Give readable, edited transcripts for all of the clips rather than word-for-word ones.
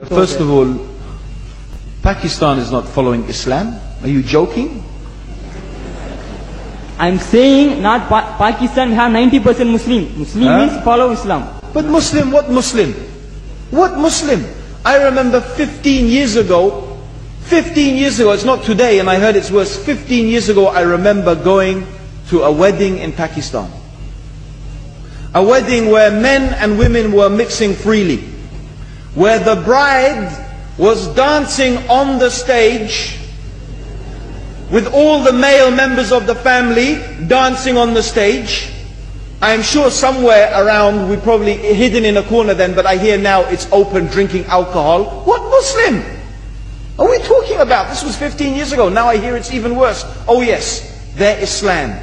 First of all, Pakistan is not following Islam. Are you joking? I'm saying not Pakistan, we have 90% Muslim. Muslim means follow Islam. But Muslim, what Muslim? What Muslim? I remember 15 years ago, it's not today and I heard it's worse. 15 years ago I remember going to a wedding in Pakistan. A wedding where men and women were mixing freely. Where the bride was dancing on the stage with all the male members of the family dancing on the stage. I am sure somewhere around, we probably hidden in a corner then, but I hear now it's open, drinking alcohol. What Muslim are we talking about? This was 15 years ago. Now I hear it's even worse. Oh yes, they're Islam.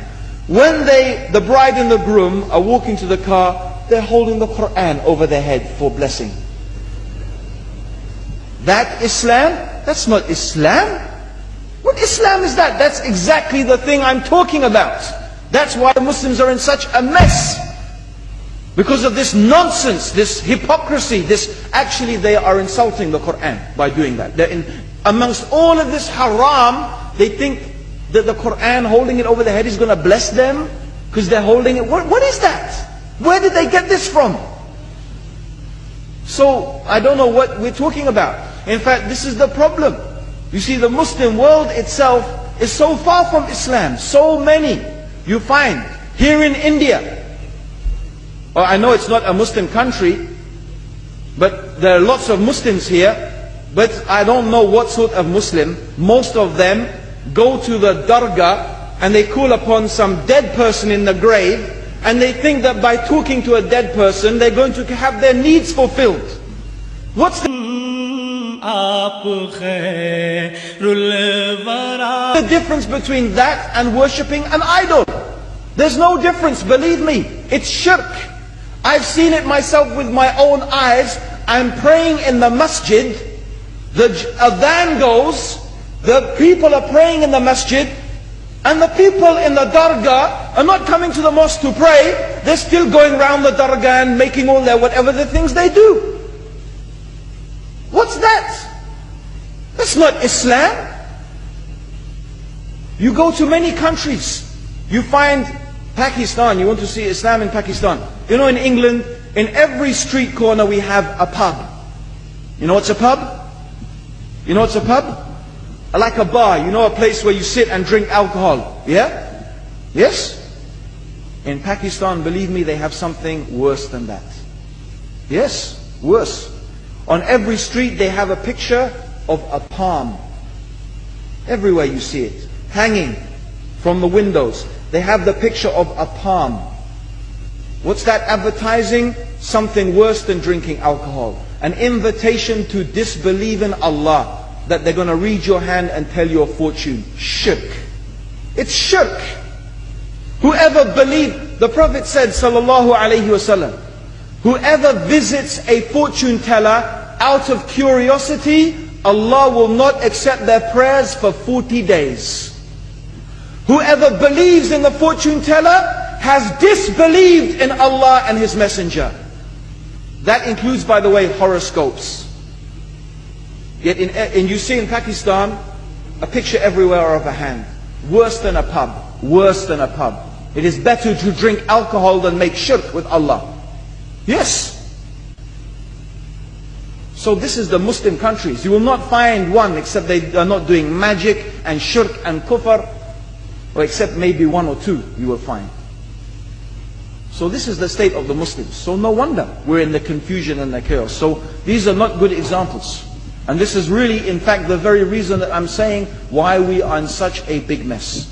When the bride and the groom are walking to the car, they're holding the Quran over their head for blessing. That Islam? That's not Islam. What Islam is that? That's exactly the thing I'm talking about. That's why the Muslims are in such a mess. Because of this nonsense, this hypocrisy, actually they are insulting the Quran by doing that. Amongst all of this haram, they think that the Quran, holding it over their head, is going to bless them because they're holding it. What is that? Where did they get this from? So I don't know what we're talking about. In fact, this is the problem. You see, the Muslim world itself is so far from Islam. So many you find here in India. Well, I know it's not a Muslim country, but there are lots of Muslims here. But I don't know what sort of Muslim. Most of them go to the dargah and they call upon some dead person in the grave, and they think that by talking to a dead person they're going to have their needs fulfilled. What's the difference between that and worshipping an idol? There's no difference, believe me. It's shirk. I've seen it myself with my own eyes. I'm praying in the masjid, the adhan goes, the people are praying in the masjid, and the people in the dargah are not coming to the mosque to pray. They're still going around the dargah and making all their whatever the things they do. What's that? That's not Islam. You go to many countries, you find Pakistan, you want to see Islam in Pakistan. You know, in England, in every street corner we have a pub. You know what's a pub? You know what's a pub? Like a bar, you know, a place where you sit and drink alcohol. Yeah? Yes? In Pakistan, believe me, they have something worse than that. Yes, worse. On every street they have a picture of a palm. Everywhere you see it, hanging from the windows. They have the picture of a palm. What's that advertising? Something worse than drinking alcohol. An invitation to disbelieve in Allah. That they're going to read your hand and tell your fortune. Shirk. It's shirk. Whoever believes, the Prophet said, sallallahu alaihi wasallam, whoever visits a fortune teller out of curiosity, Allah will not accept their prayers for 40 days. Whoever believes in the fortune teller has disbelieved in Allah and His Messenger. That includes, by the way, horoscopes. Yet you see in Pakistan, a picture everywhere of a hand. Worse than a pub. Worse than a pub. It is better to drink alcohol than make shirk with Allah. Yes. So this is the Muslim countries. You will not find one except they are not doing magic and shirk and kufr, or except maybe one or two you will find. So this is the state of the Muslims. So no wonder we're in the confusion and the chaos. So these are not good examples. And this is really, in fact, the very reason that I'm saying why we are in such a big mess.